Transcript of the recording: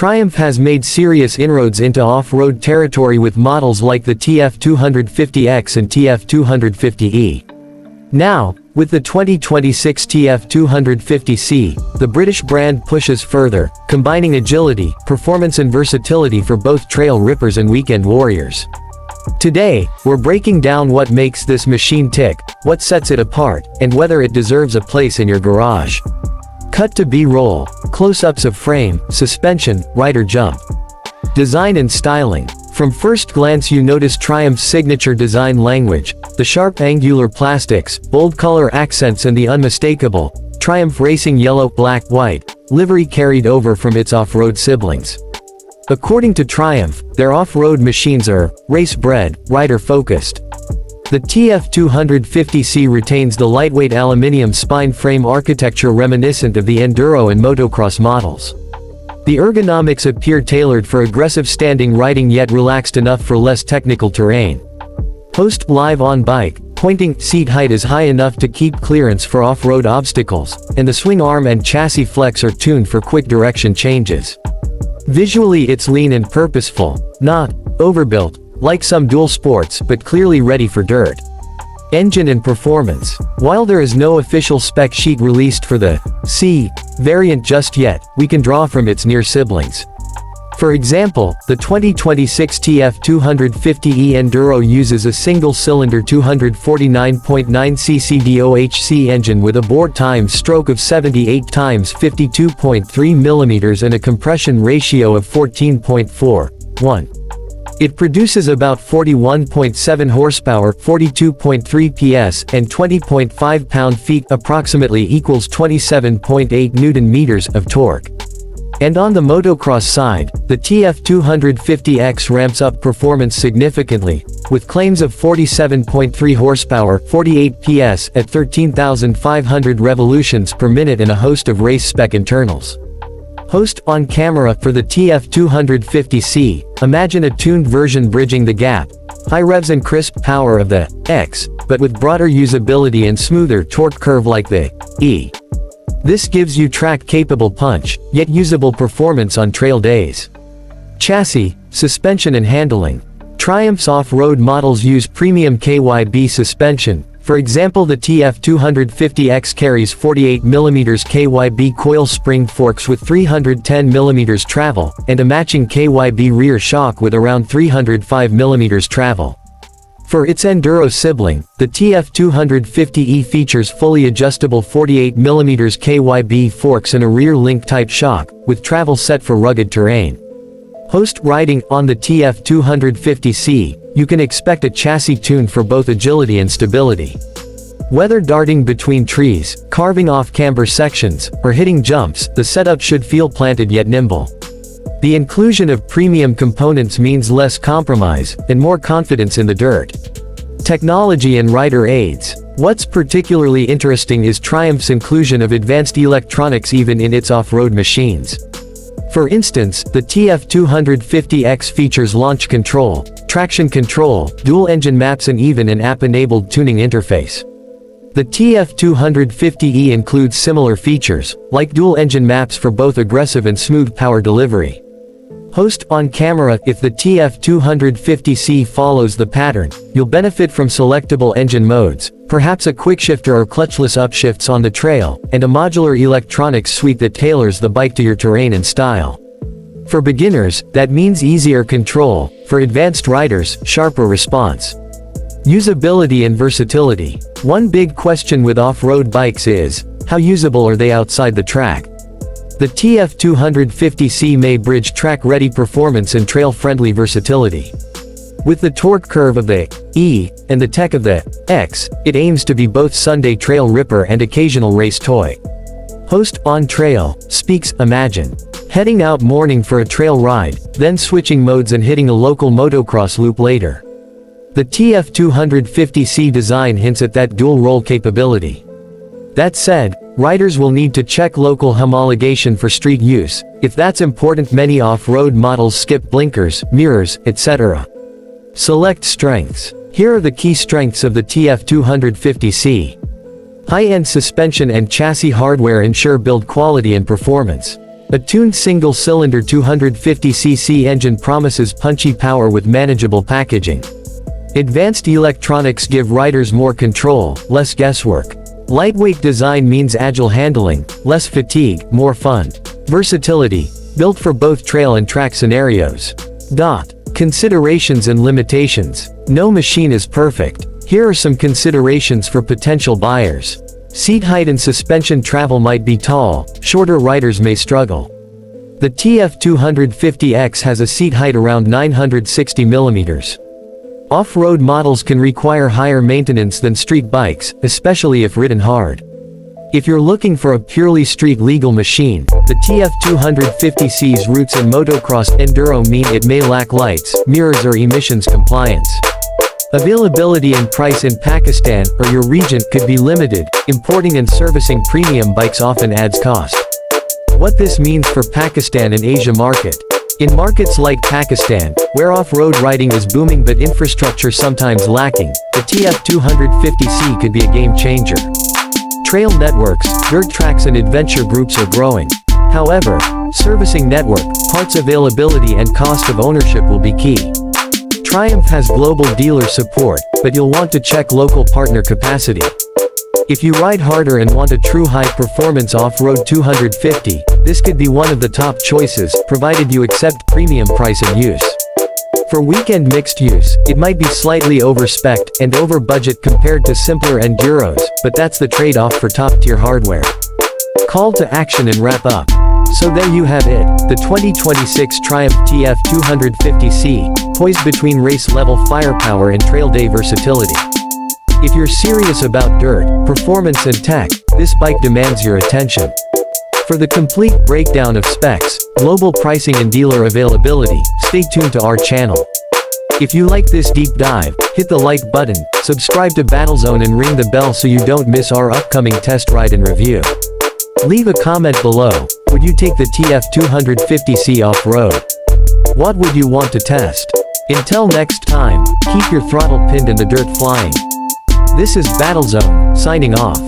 Triumph has made serious inroads into off-road territory with models like the TF250X and TF250E. Now, with the 2026 TF250C, the British brand pushes further, combining agility, performance and versatility for both trail rippers and weekend warriors. Today, we're breaking down what makes this machine tick, what sets it apart, and whether it deserves a place in your garage. Cut to B-roll, close-ups of frame, suspension, rider jump. Design and styling. From first glance you notice Triumph's signature design language, the sharp angular plastics, bold color accents and the unmistakable Triumph Racing yellow, black, white livery carried over from its off-road siblings. According to Triumph, their off-road machines are race-bred, rider-focused. The TF250C retains the lightweight aluminium spine frame architecture reminiscent of the enduro and motocross models. The ergonomics appear tailored for aggressive standing riding yet relaxed enough for less technical terrain. Post live on bike, pointing seat height is high enough to keep clearance for off-road obstacles, and the swing arm and chassis flex are tuned for quick direction changes. Visually it's lean and purposeful, not overbuilt, like some dual sports, but clearly ready for dirt. Engine and performance. While there is no official spec sheet released for the C variant just yet, we can draw from its near siblings. For example, the 2026 TF250E Enduro uses a single-cylinder 249.9cc DOHC engine with a bore time stroke of 78 times 52.3 mm and a compression ratio of 14.41. It produces about 41.7 horsepower, 42.3 PS, and 20.5 pound-feet, approximately equals 27.8 Newton-meters of torque. And on the motocross side, the TF250X ramps up performance significantly, with claims of 47.3 horsepower, 48 PS, at 13,500 revolutions per minute and a host of race-spec internals. Host on camera for the TF250C, imagine a tuned version bridging the gap, high revs and crisp power of the X, but with broader usability and smoother torque curve like the E. This gives you track-capable punch, yet usable performance on trail days. Chassis, suspension and handling. Triumph's off-road models use premium KYB suspension. For example, the TF250X carries 48mm KYB coil spring forks with 310mm travel, and a matching KYB rear shock with around 305mm travel. For its enduro sibling, the TF250E features fully adjustable 48mm KYB forks and a rear link-type shock, with travel set for rugged terrain. Post riding on the TF250C, you can expect a chassis tuned for both agility and stability. Whether darting between trees, carving off camber sections, or hitting jumps, the setup should feel planted yet nimble. The inclusion of premium components means less compromise, and more confidence in the dirt. Technology and rider aids. What's particularly interesting is Triumph's inclusion of advanced electronics even in its off-road machines. For instance, the TF250X features launch control, traction control, dual engine maps and even an app-enabled tuning interface. The TF250E includes similar features, like dual engine maps for both aggressive and smooth power delivery. Host on camera. If the TF250C follows the pattern, you'll benefit from selectable engine modes, perhaps a quickshifter or clutchless upshifts on the trail, and a modular electronics suite that tailors the bike to your terrain and style. For beginners, that means easier control; for advanced riders, sharper response. Usability and versatility. One big question with off-road bikes is, how usable are they outside the track? The TF250C may bridge track-ready performance and trail-friendly versatility. With the torque curve of the E and the tech of the X, it aims to be both Sunday trail ripper and occasional race toy. Host on trail speaks. Imagine heading out morning for a trail ride, then switching modes and hitting a local motocross loop later. The TF250C design hints at that dual-role capability. That said, riders will need to check local homologation for street use. If that's important, many off-road models skip blinkers, mirrors, etc. Select strengths. Here are the key strengths of the TF250C. High-end suspension and chassis hardware ensure build quality and performance. A tuned single-cylinder 250cc engine promises punchy power with manageable packaging. Advanced electronics give riders more control, less guesswork. Lightweight design means agile handling, less fatigue, more fun. Versatility, built for both trail and track scenarios. Considerations and limitations. No machine is perfect. Here are some considerations for potential buyers. Seat height and suspension travel might be tall, shorter riders may struggle. The TF250X has a seat height around 960 mm. Off-road models can require higher maintenance than street bikes, especially if ridden hard. If you're looking for a purely street-legal machine, the TF250C's roots in motocross enduro mean it may lack lights, mirrors or emissions compliance. Availability and price in Pakistan or your region could be limited. Importing and servicing premium bikes often adds cost. What this means for Pakistan and Asia market. In markets like Pakistan, where off-road riding is booming but infrastructure sometimes lacking, the TF250C could be a game changer. Trail networks, dirt tracks and adventure groups are growing. However, servicing network, parts availability and cost of ownership will be key. Triumph has global dealer support, but you'll want to check local partner capacity. If you ride harder and want a true high-performance off-road 250, this could be one of the top choices, provided you accept premium price and use. For weekend mixed use, it might be slightly over-spec'd and over-budget compared to simpler enduros, but that's the trade-off for top-tier hardware. Call to action and wrap up. So there you have it, the 2026 Triumph TF250C, poised between race-level firepower and trail day versatility. If you're serious about dirt, performance and tech, this bike demands your attention. For the complete breakdown of specs, global pricing and dealer availability, stay tuned to our channel. If you like this deep dive, hit the like button, subscribe to Battlezone and ring the bell so you don't miss our upcoming test ride and review. Leave a comment below. Would you take the TF250C off-road? What would you want to test? Until next time, keep your throttle pinned and the dirt flying. This is Battlezone, signing off.